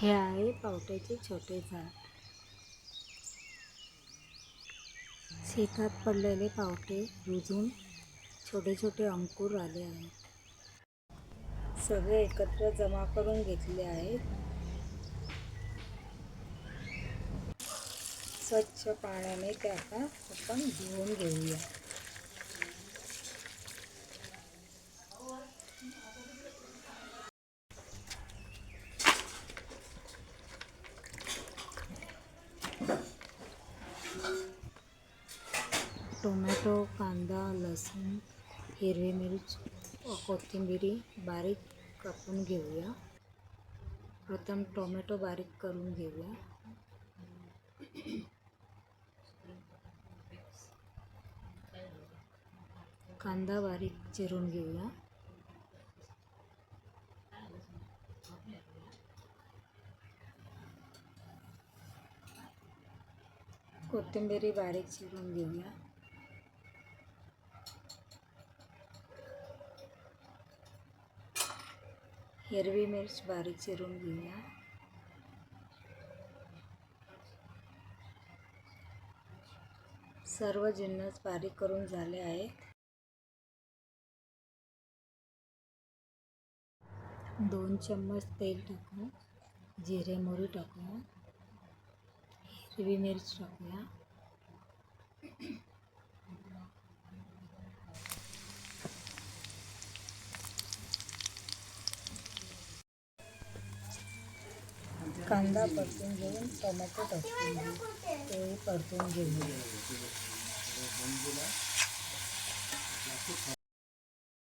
हे आहे पावट्याचे छोटे झाड. शेतात पडलेले पावटे रुजून छोटे छोटे अंकुर आले आहेत. सगळे एकत्र जमा करून घेतले आहेत. स्वच्छ पाण्याने ते आता आपण धुवून घेऊया. टोमॅटो, कांदा, लसूण, हिरवी मिरच, कोथिंबीर बारीक कापून घेऊया. प्रथम टोमॅटो बारीक करून घेऊया. कांदा बारीक चिरून घेऊया. कोथिंबीर बारीक चिरून घेऊया. हिरवी मिरच बारीक चिरून घेऊया. सर्व जिन्नस बारीक करून झाले आहेत. 2 चम्मच तेल टाकू. जिरे मोहरी टाकूया. हिरवी मिरच टाकूया. कांदा परतून घेऊन टोमॅटो टाकून घेऊ. ते परतून घेऊया.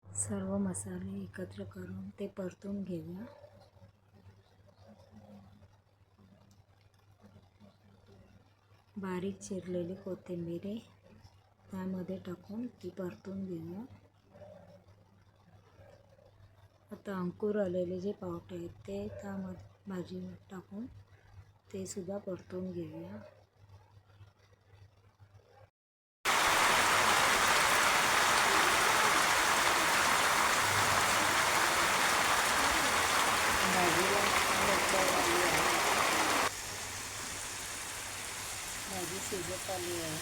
सर्व मसाले एकत्र करून ते परतून घेऊया. बारीक चिरलेली कोथिंबीर त्यामध्ये टाकून ती परतून घेऊया. आता अंकुर आलेले जे पावटे आहेत ते त्यामध्ये भाजीवर टाकून ते सुद्धा परतून घेऊया. भाजीला भाजी शिजत आली आहे.